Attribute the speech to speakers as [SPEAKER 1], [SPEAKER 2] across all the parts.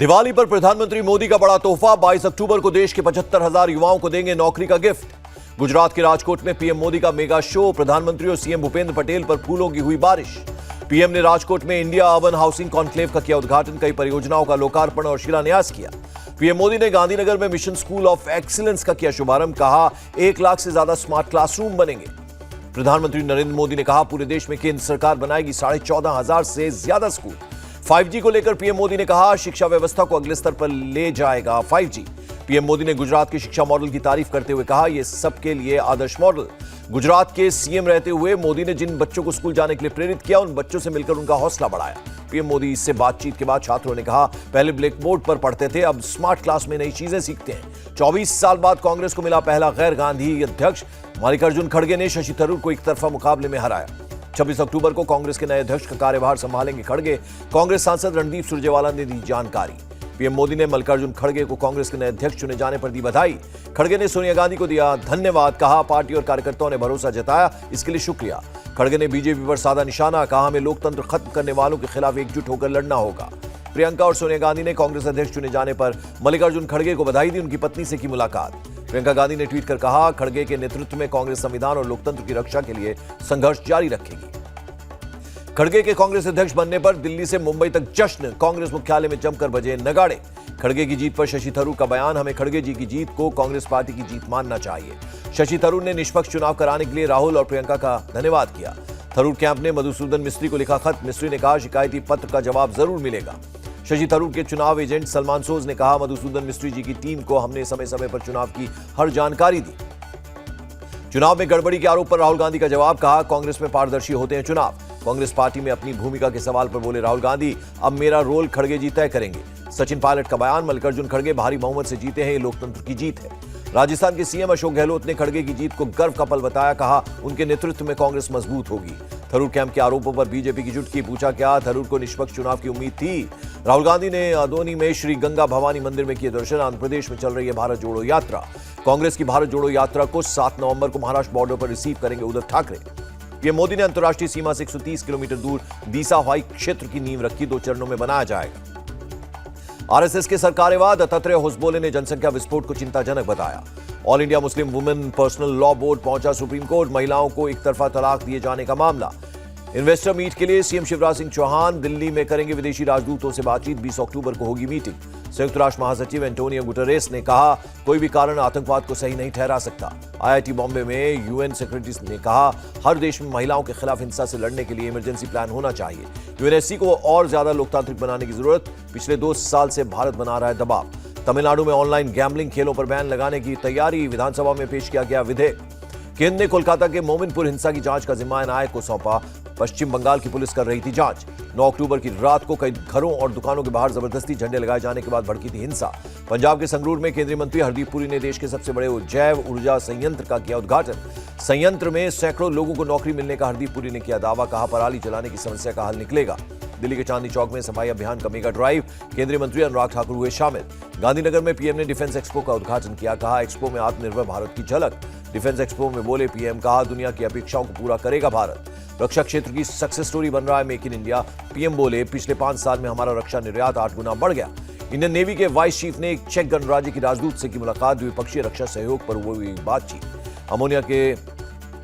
[SPEAKER 1] दिवाली पर प्रधानमंत्री मोदी का बड़ा तोहफा। 22 अक्टूबर को देश के 75,000 युवाओं को देंगे नौकरी का गिफ्ट। गुजरात के राजकोट में पीएम मोदी का मेगा शो। प्रधानमंत्री और सीएम भूपेंद्र पटेल पर फूलों की हुई बारिश। पीएम ने राजकोट में इंडिया अर्बन हाउसिंग कॉन्क्लेव का किया उद्घाटन। कई परियोजनाओं का लोकार्पण और शिलान्यास किया। पीएम मोदी ने गांधीनगर में मिशन स्कूल ऑफ एक्सीलेंस का किया शुभारंभ। कहा 1 लाख से ज्यादा स्मार्ट क्लासरूम बनेंगे। प्रधानमंत्री नरेंद्र मोदी ने कहा पूरे देश में केंद्र सरकार बनाएगी 14,500 से ज्यादा स्कूल। 5G को लेकर पीएम मोदी ने कहा शिक्षा व्यवस्था को अगले स्तर पर ले जाएगा 5G। पीएम मोदी ने गुजरात के शिक्षा मॉडल की तारीफ करते हुए कहा यह सबके लिए आदर्श मॉडल। गुजरात के सीएम रहते हुए मोदी ने जिन बच्चों को स्कूल जाने के लिए प्रेरित किया उन बच्चों से मिलकर उनका हौसला बढ़ाया। पीएम मोदी से बातचीत के बाद छात्रों ने कहा पहले ब्लैक बोर्ड पर पढ़ते थे, अब स्मार्ट क्लास में नई चीजें सीखते हैं। 24 साल बाद कांग्रेस को मिला पहला गैर गांधी अध्यक्ष। मल्लिकार्जुन खड़गे ने शशि थरूर को एक तरफा मुकाबले में हराया। 26 अक्टूबर को कांग्रेस के नए अध्यक्ष का कार्यभार संभालेंगे खड़गे। कांग्रेस सांसद रणदीप सुरजेवाला ने दी जानकारी। पीएम मोदी ने मल्लिकार्जुन खड़गे को कांग्रेस के नए अध्यक्ष चुने जाने पर दी बधाई। खड़गे ने सोनिया गांधी को दिया धन्यवाद। कहा पार्टी और कार्यकर्ताओं ने भरोसा जताया, इसके लिए शुक्रिया। खड़गे ने बीजेपी पर साधा निशाना। कहा हमें लोकतंत्र खत्म करने वालों के खिलाफ एकजुट होकर लड़ना होगा। प्रियंका और सोनिया गांधी ने कांग्रेस अध्यक्ष चुने जाने पर मल्लिकार्जुन खड़गे को बधाई दी। उनकी पत्नी से की मुलाकात। प्रियंका गांधी ने ट्वीट कर कहा खड़गे के नेतृत्व में कांग्रेस संविधान और लोकतंत्र की रक्षा के लिए संघर्ष जारी रखेगी। खड़गे के कांग्रेस अध्यक्ष बनने पर दिल्ली से मुंबई तक जश्न। कांग्रेस मुख्यालय में जमकर बजे नगाड़े। खड़गे की जीत पर शशि थरूर का बयान। हमें खड़गे जी की जीत को कांग्रेस पार्टी की जीत मानना चाहिए। शशि थरूर ने निष्पक्ष चुनाव कराने के लिए राहुल और प्रियंका का धन्यवाद किया। थरूर कैंप ने मधुसूदन मिस्त्री को लिखा खत। मिस्त्री ने कहा शिकायती पत्र का जवाब जरूर मिलेगा। शशि थरूर के चुनाव एजेंट सलमान सोज ने कहा मधुसूदन मिस्त्री जी की टीम को हमने समय समय पर चुनाव की हर जानकारी दी। चुनाव में गड़बड़ी के आरोप पर राहुल गांधी का जवाब। कहा कांग्रेस में पारदर्शी होते हैं चुनाव। कांग्रेस पार्टी में अपनी भूमिका के सवाल पर बोले राहुल गांधी अब मेरा रोल खड़गे जी तय करेंगे। सचिन पायलट का बयान। मल्लिकार्जुन खड़गे भारी बहुमत से जीते हैं, ये लोकतंत्र की जीत है। राजस्थान के सीएम अशोक गहलोत ने खड़गे की जीत को गर्व का पल बताया। कहा उनके नेतृत्व में कांग्रेस मजबूत होगी। थरूर कैंप के आरोपों पर बीजेपी की जुटकी। पूछा क्या थरूर को निष्पक्ष चुनाव की उम्मीद थी। राहुल गांधी ने अदोनी में श्री गंगा भवानी मंदिर में किए दर्शन। आंध्र प्रदेश में चल रही है भारत जोड़ो यात्रा। कांग्रेस की भारत जोड़ो यात्रा को 7 नवंबर को महाराष्ट्र बॉर्डर पर रिसीव करेंगे उद्धव ठाकरे। पीएम मोदी ने अंतर्राष्ट्रीय सीमा से 130 किलोमीटर दूर दीसा हवाई क्षेत्र की नींव रखी। 2 चरणों में बनाया जाएगा। आरएसएस के सरकारेवाद। दत्तात्रेय होसबोले ने जनसंख्या विस्फोट को चिंताजनक बताया। All India Muslim women personal law board पहुंचा सुप्रीम कोर्ट। महिलाओं को एक तरफा तलाक दिए जाने का मामला। इन्वेस्टर मीट के लिए सीएम शिवराज सिंह चौहान दिल्ली में करेंगे विदेशी राजदूतों से बातचीत। 20 अक्टूबर को होगी मीटिंग। संयुक्त राष्ट्र महासचिव एंटोनियो गुटेरेस ने कहा कोई भी कारण आतंकवाद को सही नहीं ठहरा सकता। आईआईटी बॉम्बे में यूएन सेक्रेटरी ने कहा हर देश में महिलाओं के खिलाफ हिंसा से लड़ने के लिए इमरजेंसी प्लान होना चाहिए। यूएनएससी को और ज्यादा लोकतांत्रिक बनाने की जरूरत। पिछले 2 साल से भारत बना रहा है दबाव। तमिलनाडु में ऑनलाइन गैम्बलिंग खेलों पर बैन लगाने की तैयारी। विधानसभा में पेश किया गया विधेयक। केंद्र ने कोलकाता के मोमिनपुर हिंसा की जांच का जिम्मा एनआईए को सौंपा। पश्चिम बंगाल की पुलिस कर रही थी जांच। 9 अक्टूबर की रात को कई घरों और दुकानों के बाहर जबरदस्ती झंडे लगाए जाने के बाद भड़की थी हिंसा। पंजाब के संगरूर में केंद्रीय मंत्री हरदीप पुरी ने देश के सबसे बड़े जैव ऊर्जा संयंत्र का किया उद्घाटन। संयंत्र में सैकड़ों लोगों को नौकरी मिलने का हरदीप पुरी ने किया दावा। कहा पराली जलाने की समस्या का हल निकलेगा। दिल्ली के चांदनी चौक में सफाई अभियान का मेगा ड्राइव। केंद्रीय मंत्री अनुराग ठाकुर हुए शामिल। गांधीनगर में पीएम ने डिफेंस एक्सपो का उद्घाटन किया। कहा एक्सपो में आत्मनिर्भर भारत की झलक। डिफेंस एक्सपो में बोले पीएम। कहा दुनिया की अपेक्षाओं को पूरा करेगा भारत। रक्षा क्षेत्र की सक्सेस स्टोरी बन रहा है मेक इन इंडिया। पीएम बोले पिछले 5 साल में हमारा रक्षा निर्यात 8 गुना बढ़ गया। इंडियन नेवी के वाइस चीफ ने एक चेक गणराज्य की राजदूत से की मुलाकात। द्विपक्षीय रक्षा सहयोग पर हुई बातचीत।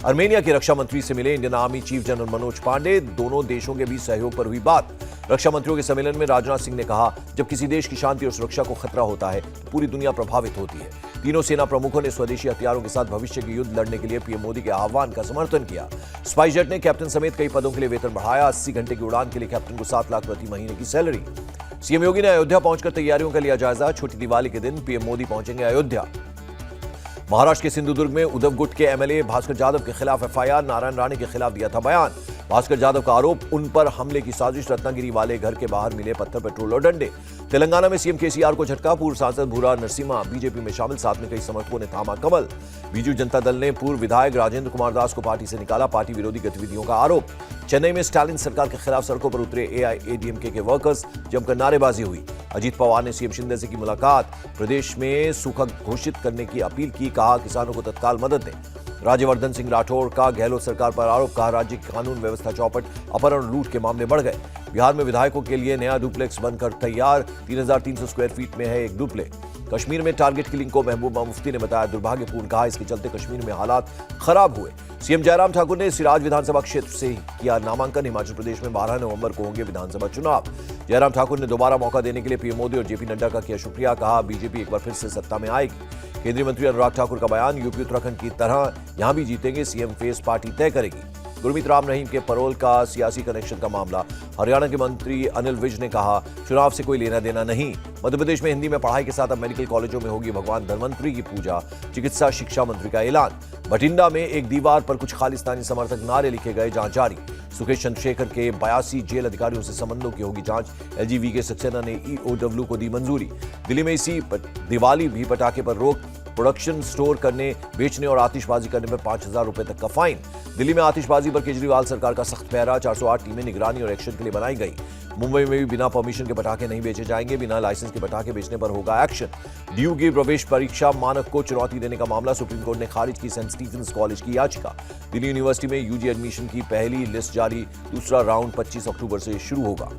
[SPEAKER 1] आर्मेनिया के रक्षा मंत्री से मिले Indian army chief general Manoj Pande. दोनों देशों के बीच सहयोग पर हुई बात। रक्षा मंत्रियों के सम्मेलन में राजनाथ सिंह ने कहा जब किसी देश की शांति और सुरक्षा को खतरा होता है तो पूरी दुनिया प्रभावित होती है। तीनों सेना प्रमुखों ने स्वदेशी हथियारों के साथ भविष्य के युद्ध लड़ने के लिए पीएम मोदी के आह्वान का समर्थन किया। स्पाइसजेट ने कैप्टन समेत कई पदों के लिए वेतन बढ़ाया। 80 घंटे की उड़ान के लिए कैप्टन को 7 लाख प्रति महीने की सैलरी। सीएम योगी ने अयोध्या पहुंचकर तैयारियों का लिया जायजा। छोटी दिवाली के दिन पीएम मोदी पहुंचेंगे अयोध्या। महाराष्ट्र के सिंधुदुर्ग में उद्धव गुट के एमएलए भास्कर जाधव के खिलाफ एफआईआर। नारायण राणे के खिलाफ दिया था बयान। भास्कर जाधव का आरोप उन पर हमले की साजिश। रत्नागिरी वाले घर के बाहर मिले पत्थर, पेट्रोल और डंडे। तेलंगाना में सीएम केसीआर को झटका। पूर्व सांसद भूरा नरसिम्हा बीजेपी में शामिल। साथ में कई समर्थकों ने थामा कमल। बीजू जनता दल ने पूर्व विधायक राजेंद्र कुमार दास को पार्टी से निकाला। पार्टी विरोधी गतिविधियों का आरोप। चेन्नई में स्टालिन सरकार के खिलाफ सड़कों पर उतरे एआईएडीएमके के वर्कर्स। जमकर नारेबाजी हुई। अजीत पवार ने सीएम शिंदे से की मुलाकात। प्रदेश में सूखा घोषित करने की अपील की। कहा किसानों को तत्काल मदद दें। राज्यवर्धन सिंह राठौड़ का गहलोत सरकार पर आरोप, कहा राज्य की कानून व्यवस्था चौपट, अपहरण लूट के मामले बढ़ गए। बिहार में विधायकों के लिए नया डुप्लेक्स बनकर तैयार, 3,300 स्क्वायर फीट में है एक डुप्लेक्स। कश्मीर में टारगेट किलिंग को महबूबा मुफ्ती ने बताया दुर्भाग्यपूर्ण, कहा इसके चलते कश्मीर में हालात खराब हुए। सीएम जयराम ठाकुर ने सिराज विधानसभा क्षेत्र से किया नामांकन। हिमाचल प्रदेश में 12 नवंबर को होंगे विधानसभा चुनाव। जयराम ठाकुर ने दोबारा मौका देने के लिए पीएम मोदी और जेपी नड्डा का किया शुक्रिया, कहा बीजेपी एक बार फिर से सत्ता में आएगी। केंद्रीय मंत्री अनुराग ठाकुर का बयान, यूपी उत्तराखंड की तरह यहां भी जीतेंगे, सीएम फेस पार्टी तय करेगी। गुरमीत राम रहीम के परोल का सियासी कनेक्शन का मामला, हरियाणा के मंत्री अनिल विज ने कहा चुनाव से कोई लेना देना नहीं। मध्य प्रदेश में हिंदी में पढ़ाई के साथ अब मेडिकल कॉलेजों में होगी भगवान धन्वंतरी की पूजा, चिकित्सा शिक्षा मंत्री का ऐलान। बठिंडा में एक दीवार पर कुछ खालिस्तानी समर्थक नारे लिखे गए, जांच जारी। सुकेश चंद्रशेखर के 82 जेल अधिकारियों से संबंधों की होगी जांच, एलजीवी के सक्सेना ने ईओडब्ल्यू को दी मंजूरी। दिल्ली में इसी दिवाली भी पटाखे पर रोक, प्रोडक्शन स्टोर करने, बेचने और आतिशबाजी करने पर 5,000 रुपए तक का फाइन। दिल्ली में आतिशबाजी पर केजरीवाल सरकार का सख्त पहरा, 408 टीमें निगरानी और एक्शन के लिए बनाई गई। मुंबई में भी बिना परमिशन के पटाखे नहीं बेचे जाएंगे, बिना लाइसेंस के पटाखे बेचने पर होगा एक्शन। डीयू की प्रवेश परीक्षा मानक को चुनौती देने का मामला, सुप्रीम कोर्ट ने खारिज की सेंट स्टीफेंस कॉलेज की याचिका। दिल्ली यूनिवर्सिटी में यूजी एडमिशन की पहली लिस्ट जारी, दूसरा राउंड 25 अक्टूबर से शुरू होगा।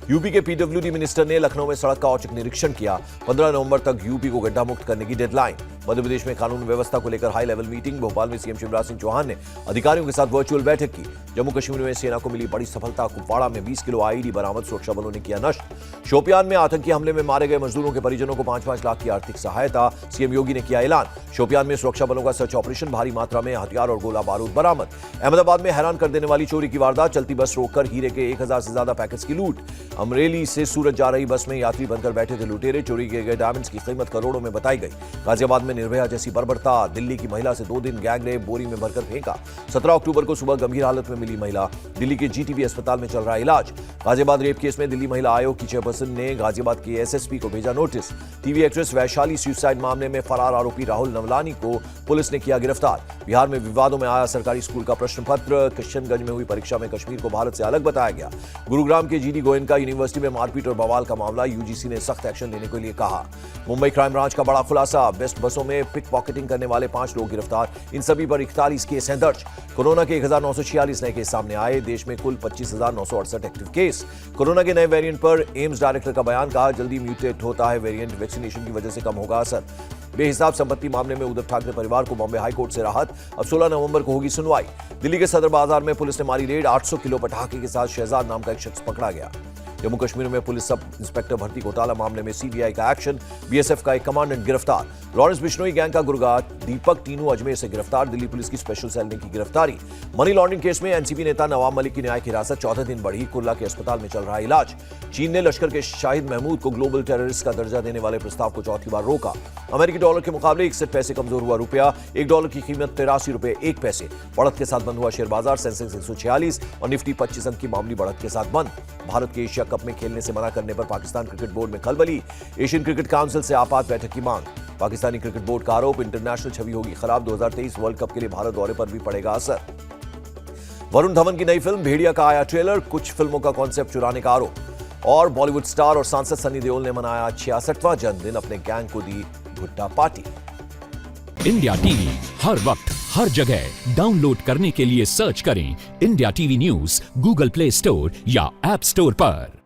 [SPEAKER 1] यूपी के पीडब्ल्यूडी मिनिस्टर ने लखनऊ में सड़क का औचक निरीक्षण किया, 15 नवंबर तक यूपी को गड्ढा मुक्त करने की डेडलाइन। मध्य प्रदेश में कानून व्यवस्था को लेकर हाई लेवल मीटिंग, भोपाल में सीएम शिवराज सिंह चौहान ने अधिकारियों के साथ वर्चुअल बैठक की। जम्मू कश्मीर में सेना को मिली बड़ी सफलता, कुपवाड़ा में 20 किलो आईडी बरामद, सुरक्षा बलों ने किया नष्ट। शोपियान में आतंकी हमले में मारे गए मजदूरों के परिजनों को 5-5 लाख की आर्थिक सहायता, सीएम योगी ने किया ऐलान। शोपियान में सुरक्षा बलों का सर्च ऑपरेशन, भारी मात्रा में हथियार और गोला बारूद बरामद। अहमदाबाद में हैरान कर देने वाली चोरी की वारदात, चलती बस रोककर हीरे के 1,000 से ज्यादा पैकेट्स की लूट। अमरेली से सूरत जा रही बस में यात्री बनकर बैठे थे लुटेरे, चोरी किए गए डायमंड्स की कीमत करोड़ों में बताई गई। गाजियाबाद में निर्भया जैसी बर्बरता, दिल्ली की महिला से 2 दिन गैंग रेप, बोरी में भरकर फेंका। 17 अक्टूबर को सुबह गंभीर हालत में मिली महिला, दिल्ली के जीटीबी अस्पताल में चल रहा इलाज। गाजियाबाद रेप केस में दिल्ली महिला आयोग की चेयरपर्सन ने गाजियाबाद के एसएसपी को भेजा notice. TV actress Vaishali suicide मामले में फरार आरोपी राहुल नवलानी को पुलिस ने किया गिरफ्तार। बिहार में विवादों में आया सरकारी स्कूल का प्रश्न पत्र, किशनगंज में हुई परीक्षा में कश्मीर को भारत से अलग बताया गया। गुरुग्राम के जीडी गोयनका यूनिवर्सिटी में मारपीट और बवाल का मामला, यूजीसी ने सख्त एक्शन लेने के लिए कहा। मुंबई क्राइम ब्रांच का बड़ा खुलासा, बेस्ट बसों में पिक पॉकेटिंग करने वाले 5 लोग गिरफ्तार, इन सभी पर 41 केस हैं दर्ज। कोरोना के 1,946 नए केस सामने आए, देश में कुल 25,968 एक्टिव केस। कोरोना के नए वेरिएंट पर एम्स डायरेक्टर का बयान, कहा जल्दी म्यूटेट होता है वेरिएंट, वैक्सीनेशन की वजह से कम होगा असर। बेहिसाब संपत्ति मामले में उद्धव ठाकरे परिवार को बॉम्बे हाईकोर्ट से राहत, अब 16 नवंबर को होगी सुनवाई। दिल्ली के सदर बाजार में पुलिस ने मारी रेड, 800 किलो पटाखे के साथ शहजाद नाम का एक शख्स पकड़ा गया। जम्मू कश्मीर में पुलिस सब इंस्पेक्टर भर्ती घोटाला मामले में सीबीआई का एक्शन, बीएसएफ का एक कमांडेंट गिरफ्तार। लॉरेंस बिश्नोई गैंग का गुरगा दीपक टीनू अजमेर से गिरफ्तार, दिल्ली पुलिस की स्पेशल सेल ने की गिरफ्तारी। मनी लॉन्ड्रिंग केस में एनसीपी नेता नवाब मलिक की न्यायिक हिरासत 14 दिन बढ़ी, कुर्ला के अस्पताल में चल रहा इलाज। चीन ने लश्कर के शाहिद महमूद को ग्लोबल टेररिस्ट का दर्जा देने वाले प्रस्ताव को चौथी बार रोका। अमेरिकी डॉलर के मुकाबले 61 पैसे कमजोर हुआ रुपया, $1 की कीमत 83 रुपए 1 पैसे। बढ़त के साथ बंद हुआ शेयर बाजार, सेंसेक्स 146 और निफ्टी 25 अंक की मामूली बढ़त के साथ बंद। भारत के एशिया कप में खेलने से मना करने पर पाकिस्तान क्रिकेट बोर्ड में खलबली, एशियन क्रिकेट काउंसिल से आपात बैठक की मांग। पाकिस्तानी क्रिकेट बोर्ड का आरोप, इंटरनेशनल छवि होगी खराब, 2023 वर्ल्ड कप के लिए भारत दौरे पर भी पड़ेगा असर। वरुण धवन की नई फिल्म भेड़िया का आया ट्रेलर, कुछ फिल्मों का कॉन्सेप्ट चुराने का आरोप। और बॉलीवुड स्टार और सांसद सनी देओल ने मनाया 66वां जन्मदिन, अपने गैंग को दी भुट्टा पार्टी।
[SPEAKER 2] इंडिया टीवी हर वक्त हर जगह डाउनलोड करने के लिए सर्च करें India TV news Google play store या ऐप स्टोर पर।